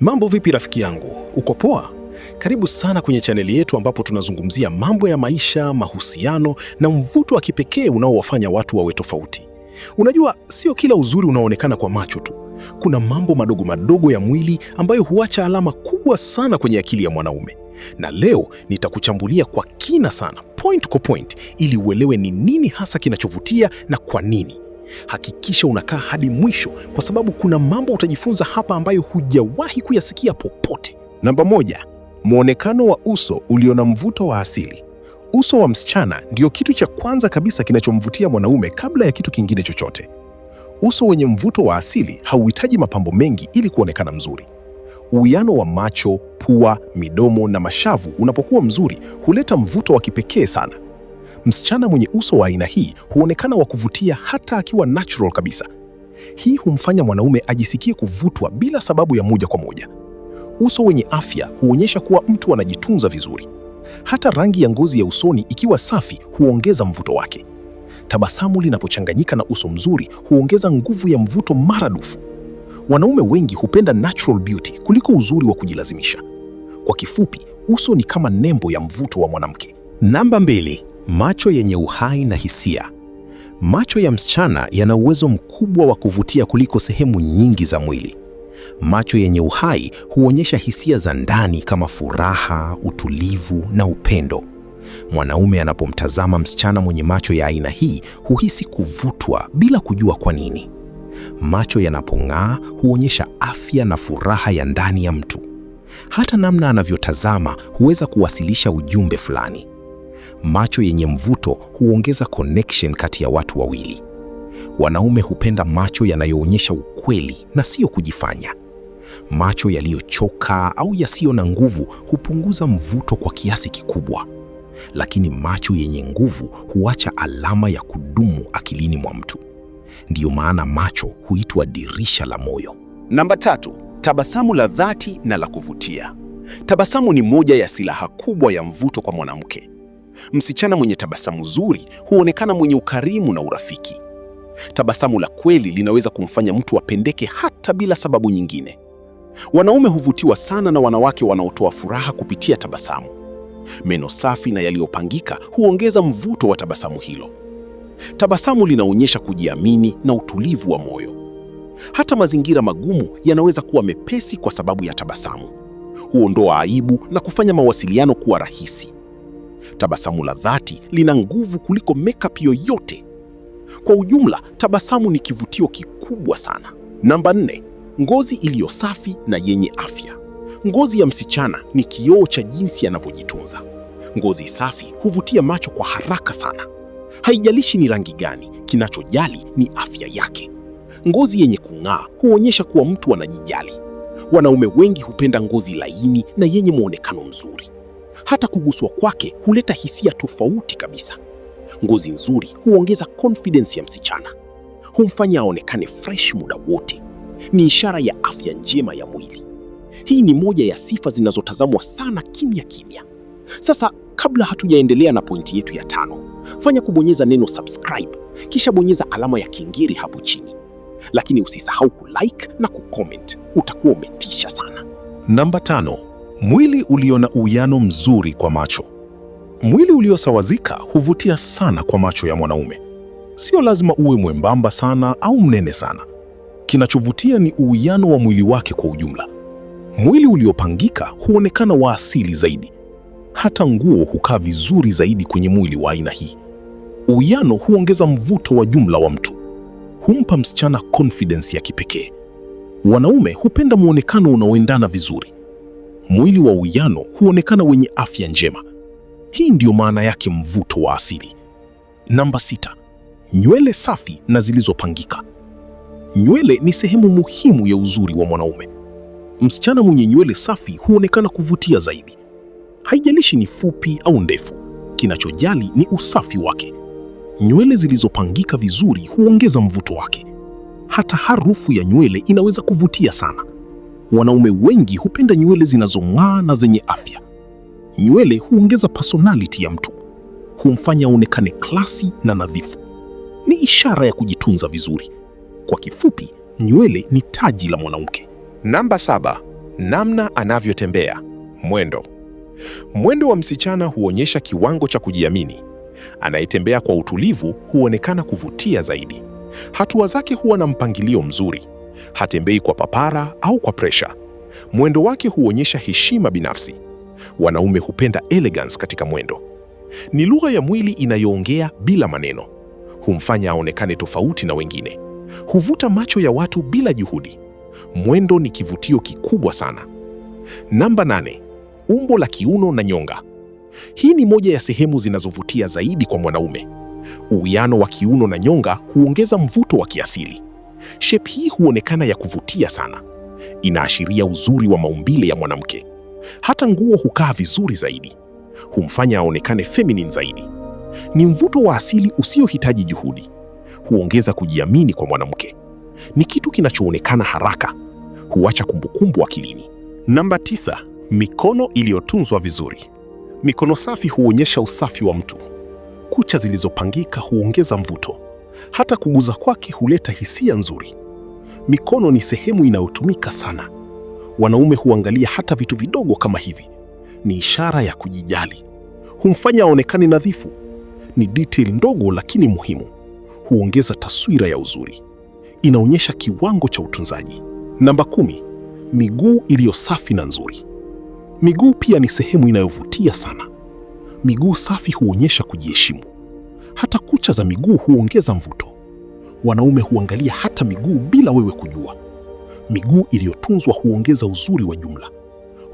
Mambo vipi rafiki yangu? Uko poa? Karibu sana kwenye chaneli yetu ambapo tunazungumzia mambo ya maisha, mahusiano na mvuto wa kipekee unaowafanya watu wawe tofauti. Unajua, sio kila uzuri unaonekana kwa macho tu. Kuna mambo madogo madogo ya mwili ambayo huacha alama kubwa sana kwenye akili ya mwanaume. Na leo nitakuchambulia kwa kina sana, point kwa point, ili uelewe ni nini hasa kinachovutia na kwa nini. Hakikisha unakaa hadi mwisho kwa sababu kuna mambo utajifunza hapa ambayo hujawahi kuyasikia popote. Namba 1, muonekano wa uso ulio na mvuto wa asili. Uso wa msichana ndio kitu cha kwanza kabisa kinachomvutia mwanaume kabla ya kitu kingine chochote. Uso wenye mvuto wa asili hauhitaji mapambo mengi ili kuonekana mzuri. Uwiano wa macho, pua, midomo na mashavu unapokuwa mzuri huleta mvuto wa kipekee sana. Msichana mwenye uso wa aina hii huonekana wa kuvutia hata akiwa natural kabisa. Hii humfanya mwanaume ajisikie kuvutwa bila sababu ya moja kwa moja. Uso wenye afya huonyesha kuwa mtu anajitunza vizuri. Hata rangi ya ngozi ya usoni ikiwa safi huongeza mvuto wake. Tabasamu linapochanganyika na uso mzuri huongeza nguvu ya mvuto maradufu. Wanaume wengi hupenda natural beauty kuliko uzuri wa kujilazimisha. Kwa kifupi, uso ni kama nembo ya mvuto wa mwanamke. Namba 2, macho yenye uhai na hisia. Macho ya msichana yana uwezo mkubwa wa kuvutia kuliko sehemu nyingi za mwili. Macho yenye uhai huonyesha hisia za ndani kama furaha, utulivu na upendo. Mwanaume anapomtazama msichana mwenye macho ya aina hii huhisi kuvutwa bila kujua kwa nini. Macho yanapong'aa huonyesha afya na furaha ya ndani ya mtu. Hata namna anavyotazama huweza kuwasilisha ujumbe fulani. Macho yenye mvuto huongeza connection kati ya watu wawili. Wanaume hupenda macho yanayoonyesha ukweli na sio kujifanya. Macho yaliyochoka au yasiyo na nguvu hupunguza mvuto kwa kiasi kikubwa. Lakini macho yenye nguvu huacha alama ya kudumu akilini mwa mtu. Ndiyo maana macho huitwa dirisha la moyo. Namba 3, tabasamu la dhati na la kuvutia. Tabasamu ni moja ya silaha kubwa ya mvuto kwa mwanamke. Msichana mwenye tabasamu zuri huonekana mwenye ukarimu na urafiki. Tabasamu la kweli linaweza kumfanya mtu apendeke hata bila sababu nyingine. Wanaume huvutiwa sana na wanawake wanaotoa furaha kupitia tabasamu. Meno safi na yaliyopangika huongeza mvuto wa tabasamu hilo. Tabasamu linaonyesha kujiamini na utulivu wa moyo. Hata mazingira magumu yanaweza kuwa mepesi kwa sababu ya tabasamu. Huondoa aibu na kufanya mawasiliano kuwa rahisi. Tabasamu la dhati lina nguvu kuliko makeup yoyote. Kwa ujumla, tabasamu ni kivutio kikubwa sana. Namba 4, ngozi iliyo safi na yenye afya. Ngozi ya msichana ni kioo cha jinsi anavyojitunza. Ngozi safi huvutia macho kwa haraka sana. Haijalishi ni rangi gani, kinachojali ni afya yake. Ngozi yenye kung'aa huonyesha kuwa mtu anajijali. Wanaume wengi hupenda ngozi laini na yenye muonekano mzuri. Hata kuguswa kwake huleta hisia tofauti kabisa. Ngozi nzuri huongeza confidence ya msichana. Humfanya aonekane fresh muda wote. Ni ishara ya afya njema ya mwili. Hii ni moja ya sifa zinazotazamwa sana kimya kimya. Sasa, kabla hatujaendelea na pointi yetu ya 5, fanya kubonyeza neno subscribe, kisha bonyeza alama ya kengele hapo chini. Lakini usisahau kulike na kucomment, utakuwa umetisha sana. Namba 5, mwili ulio na uwiano mzuri kwa macho. Mwili uliosawazika huvutia sana kwa macho ya mwanaume. Sio lazima uwe mwembamba sana au mnene sana. Kinachovutia ni uwiano wa mwili wake kwa ujumla. Mwili uliopangika huonekana wa asili zaidi. Hata nguo hukaa vizuri zaidi kwenye mwili wa aina hii. Uwiano huongeza mvuto wa jumla wa mtu. Humpa msichana confidence ya kipekee. Wanaume hupenda muonekano unaoendana vizuri. Mwili wa uwiano huonekana wenye afya njema. Hii ndiyo maana yake mvuto wa asili. Namba 6, nywele safi na zilizopangika. Nywele ni sehemu muhimu ya uzuri wa mwanaume. Msichana mwenye nywele safi huonekana kuvutia zaidi. Haijalishi ni fupi au ndefu, kinachojali ni usafi wake. Nywele zilizopangika vizuri huongeza mvuto wake. Hata harufu ya nywele inaweza kuvutia sana. Wanaume wengi hupenda nywele zinazong'aa na zenye afya. Nywele huongeza personality ya mtu. Humfanya aonekane klasi na nadhifu. Ni ishara ya kujitunza vizuri. Kwa kifupi, nywele ni taji la mwanamke. Namba 7, Namna anavyotembea. Mwendo. Mwendo wa msichana huonyesha kiwango cha kujiamini. Anayetembea kwa utulivu huonekana kuvutia zaidi. Hatua zake huwa na mpangilio mzuri. Hatembei kwa papara au kwa presha. Mwendo wake huonyesha heshima binafsi. Wanaume hupenda elegance katika mwendo. Ni lugha ya mwili inayoongea bila maneno. Humfanya aonekane tofauti na wengine. Huvuta macho ya watu bila juhudi. Mwendo ni kivutio kikubwa sana. Namba 8. Umbo la kiuno na nyonga. Hii ni moja ya sehemu zinazovutia zaidi kwa mwanaume. Uwiano wa kiuno na nyonga huongeza mvuto wa kiasili. Shape hii huonekana ya kuvutia sana. Inaashiria uzuri wa maumbile ya mwanamke. Hata nguo hukaa vizuri zaidi. Humfanya aonekane feminine zaidi. Ni mvuto wa asili usiohitaji juhudi. Huongeza kujiamini kwa mwanamke. Ni kitu kinachoonekana haraka. Huacha kumbukumbu akilini. Namba 9. Mikono iliyotunzwa vizuri. Mikono safi huonyesha usafi wa mtu. Kucha zilizopangika huongeza mvuto. Hata kuguza kwake huleta hisia nzuri. Mikono ni sehemu inayotumika sana. Wanaume huangalia hata vitu vidogo kama hivi. Ni ishara ya kujijali. Humfanya aonekane nadhifu. Ni detail ndogo lakini muhimu. Huongeza taswira ya uzuri. Inaonyesha kiwango cha utunzaji. Namba 10. Miguu iliyo safi na nzuri. Miguu pia ni sehemu inayovutia sana. Miguu safi huonyesha kujiheshimu. Hata kucha za miguu huongeza mvuto. Wanaume huangalia hata miguu bila wewe kujua. Miguu iliyotunzwa huongeza uzuri wa jumla.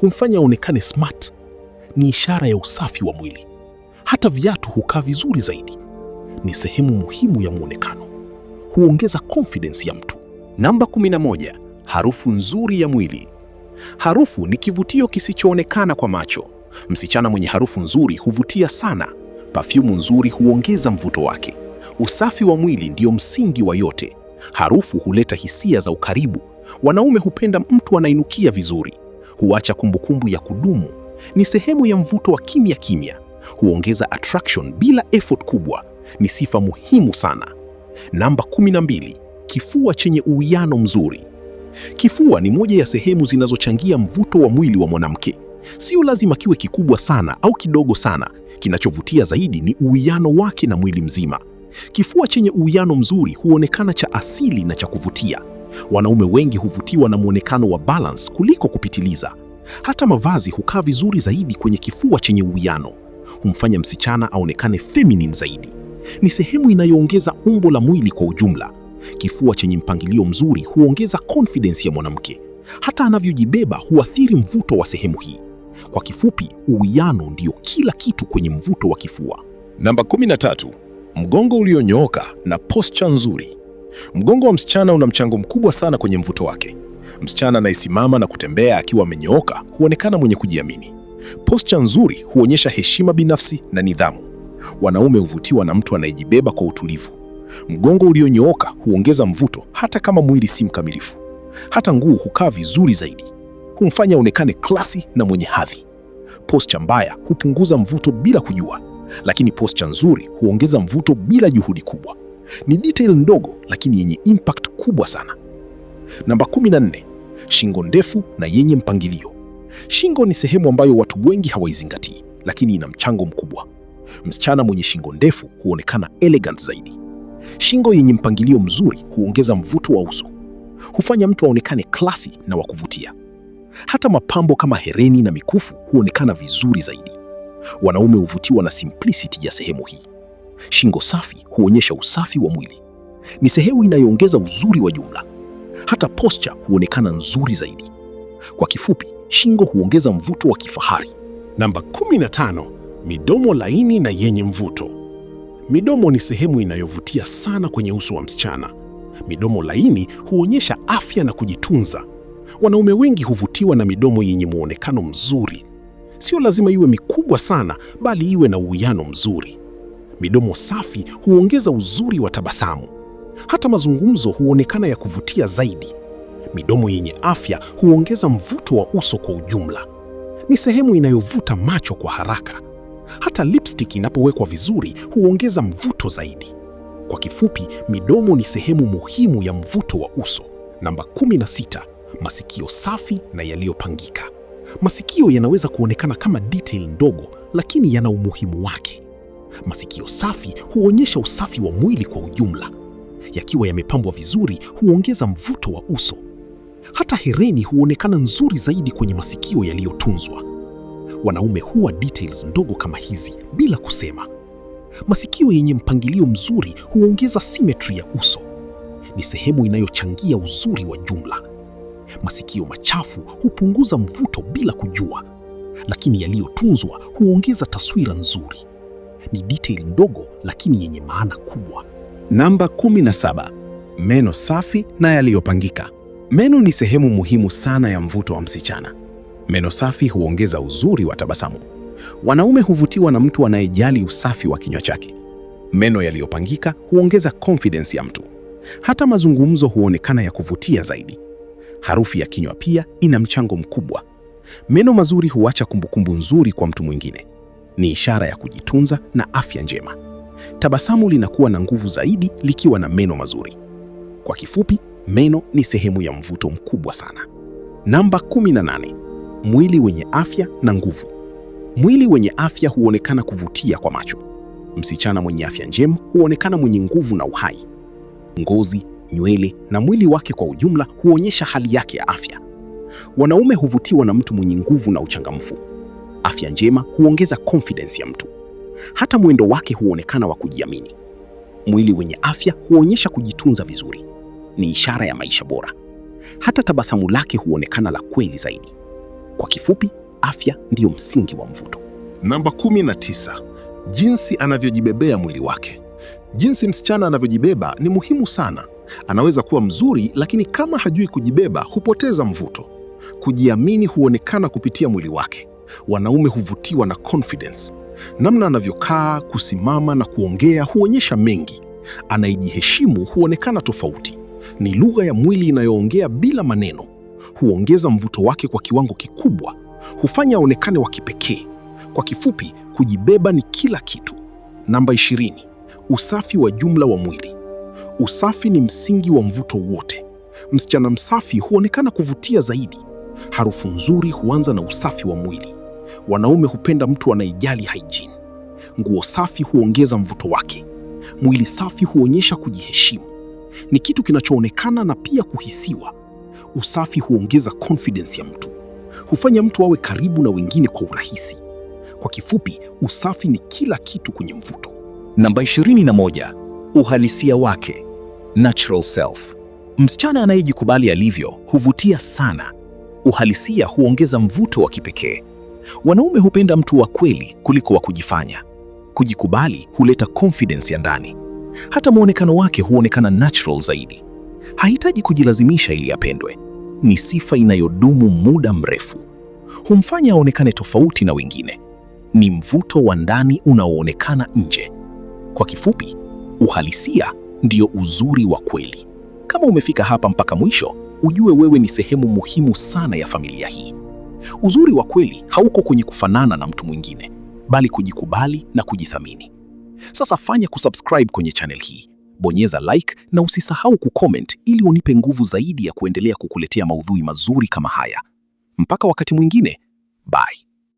Humfanya aonekane smart. Ni ishara ya usafi wa mwili. Hata viatu hukaa vizuri zaidi. Ni sehemu muhimu ya muonekano. Huongeza confidence ya mtu. Namba 11. Harufu nzuri ya mwili. Harufu ni kivutio kisichoonekana kwa macho. Msichana mwenye harufu nzuri huvutia sana. Perfume nzuri huongeza mvuto wake. Usafi wa mwili ndio msingi wa yote. Harufu huleta hisia za ukaribu. Wanaume hupenda mtu anainukia vizuri. Huacha kumbukumbu ya kudumu. Ni sehemu ya mvuto wa kimya kimya. Huongeza attraction bila effort kubwa. Ni sifa muhimu sana. Namba 12. Kifua chenye uwiano mzuri. Kifua ni moja ya sehemu zinazochangia mvuto wa mwili wa mwanamke. Sio lazima kiwe kikubwa sana au kidogo sana. Kinachovutia zaidi ni uwiano wake na mwili mzima. Kifua chenye uwiano mzuri huonekana cha asili na cha kuvutia. Wanaume wengi huvutiwa na muonekano wa balance kuliko kupitiliza. Hata mavazi hukaa vizuri zaidi kwenye kifua chenye uwiano. Humfanya msichana aonekane feminine zaidi. Ni sehemu inayoongeza umbo la mwili kwa ujumla. Kifua chenye mpangilio mzuri huongeza confidence ya mwanamke. Hata anavyojibeba huathiri mvuto wa sehemu hii. Kwa kifupi, uwiano ndio kila kitu kwenye mvuto wa kifua. Namba 13. Mgongo ulionyooka na posture nzuri. Mgongo wa msichana una mchango mkubwa sana kwenye mvuto wake. Msichana anayesimama na kutembea akiwa amenyooka huonekana mwenye kujiamini. Posture nzuri huonyesha heshima binafsi na nidhamu. Wanaume huvutiwa na mtu anayejibeba kwa utulivu. Mgongo ulionyooka huongeza mvuto hata kama mwili si mkamilifu. Hata nguo hukaa vizuri zaidi. Humfanya aonekane klasi na mwenye hadhi. Posture mbaya hupunguza mvuto bila kujua, lakini posture nzuri huongeza mvuto bila juhudi kubwa. Ni detail ndogo lakini yenye impact kubwa sana. Namba 14. Shingo ndefu na yenye mpangilio. Shingo ni sehemu ambayo watu wengi hawaizingatii, lakini ina mchango mkubwa. Msichana mwenye shingo ndefu huonekana elegant zaidi. Shingo yenye mpangilio mzuri huongeza mvuto wa uso. Hufanya mtu aonekane klasi na wa kuvutia. Hata mapambo kama hereni na mikufu huonekana vizuri zaidi. Wanaume huvutiwa na simplicity ya sehemu hii. Shingo safi huonyesha usafi wa mwili. Ni sehemu inayoongeza uzuri wa jumla. Hata posture huonekana nzuri zaidi. Kwa kifupi, shingo huongeza mvuto wa kifahari. Namba 15. Midomo laini na yenye mvuto. Midomo ni sehemu inayovutia sana kwenye uso wa msichana. Midomo laini huonyesha afya na kujitunza. Wanaume wengi huvutiwa na midomo yenye muonekano mzuri. Sio lazima iwe mikubwa sana, bali iwe na uwiano mzuri. Midomo safi huongeza uzuri wa tabasamu. Hata mazungumzo huonekana ya kuvutia zaidi. Midomo yenye afya huongeza mvuto wa uso kwa ujumla. Ni sehemu inayovuta macho kwa haraka. Hata lipstick inapowekwa vizuri huongeza mvuto zaidi. Kwa kifupi, midomo ni sehemu muhimu ya mvuto wa uso. Namba 16. Masikio safi na yaliyopangika. Masikio yanaweza kuonekana kama detail ndogo, lakini yana umuhimu wake. Masikio safi huonyesha usafi wa mwili kwa ujumla. Yakiwa yamepambwa vizuri, huongeza mvuto wa uso. Hata hereni huonekana nzuri zaidi kwenye masikio yaliyotunzwa. Wanaume huwa details ndogo kama hizi bila kusema. Masikio yenye mpangilio mzuri huongeza symmetry ya uso. Ni sehemu inayochangia uzuri wa jumla. Masikio machafu hupunguza mvuto bila kujua, lakini yaliyotunzwa huongeza taswira nzuri. Ni detail ndogo lakini yenye maana kubwa. Namba 17. Meno safi na yaliyopangika. Meno ni sehemu muhimu sana ya mvuto wa msichana. Meno safi huongeza uzuri wa tabasamu. Wanaume huvutiwa na mtu anayejali usafi wa kinywa chake. Meno yaliyopangika huongeza confidence ya mtu. Hata mazungumzo huonekana ya kuvutia zaidi. Harufu ya kinywa pia ina mchango mkubwa. Meno mazuri huacha kumbukumbu nzuri kwa mtu mwingine. Ni ishara ya kujitunza na afya njema. Tabasamu linakuwa na nguvu zaidi likiwa na meno mazuri. Kwa kifupi, meno ni sehemu ya mvuto mkubwa sana. Namba 18. Mwili wenye afya na nguvu. Mwili wenye afya huonekana kuvutia kwa macho. Msichana mwenye afya njema huonekana mwenye nguvu na uhai. Ngozi, nywele na mwili wake kwa ujumla huonyesha hali yake ya afya. Wanaume huvutiwa na mtu mwenye nguvu na uchangamfu. Afya njema huongeza confidence ya mtu. Hata mwendo wake huonekana wa kujiamini. Mwili wenye afya huonyesha kujitunza vizuri. Ni ishara ya maisha bora. Hata tabasamu lake huonekana la kweli zaidi. Kwa kifupi, afya ndiyo msingi wa mvuto. Namba 19. Jinsi anavyojibebea mwili wake. Jinsi msichana anavyojibeba ni muhimu sana. Anaweza kuwa mzuri, lakini kama hajui kujibeba, hupoteza mvuto. Kujiamini huonekana kupitia mwili wake. Wanaume huvutiwa na confidence. Namna anavyokaa, kusimama na kuongea huonyesha mengi. Anayejiheshimu huonekana tofauti. Ni lugha ya mwili inayoongea bila maneno. Huongeza mvuto wake kwa kiwango kikubwa. Hufanya aonekane wa kipekee. Kwa kifupi, kujibeba ni kila kitu. Namba 20. Usafi wa jumla wa mwili. Usafi ni msingi wa mvuto wote. Msichana msafi huonekana kuvutia zaidi. Harufu nzuri huanza na usafi wa mwili. Wanaume hupenda mtu anayejali hygiene. Nguo safi huongeza mvuto wake. Mwili safi huonyesha kujiheshimu. Ni kitu kinachoonekana na pia kuhisiwa. Usafi huongeza confidence ya mtu. Hufanya mtu awe karibu na wengine kwa urahisi. Kwa kifupi, usafi ni kila kitu kwenye mvuto. Namba 21. Uhalisia wake. Natural self. Msichana anayejikubali alivyo huvutia sana. Uhalisia huongeza mvuto wa kipekee. Wanaume hupenda mtu wa kweli kuliko wa kujifanya. Kujikubali huleta confidence ya ndani. Hata muonekano wake huonekana natural zaidi. Hahitaji kujilazimisha ili apendwe. Ni sifa inayodumu muda mrefu. Humfanya aonekane tofauti na wengine. Ni mvuto wa ndani unaoonekana nje. Kwa kifupi, uhalisia ndio uzuri wa kweli. Kama umefika hapa mpaka mwisho, ujue wewe ni sehemu muhimu sana ya familia hii. Uzuri wa kweli hauko kwenye kufanana na mtu mwingine, bali kujikubali na kujithamini. Sasa fanya kusubscribe kwenye channel hii, bonyeza like na usisahau kucomment ili unipe nguvu zaidi ya kuendelea kukuletea maudhui mazuri kama haya. Mpaka wakati mwingine, bye.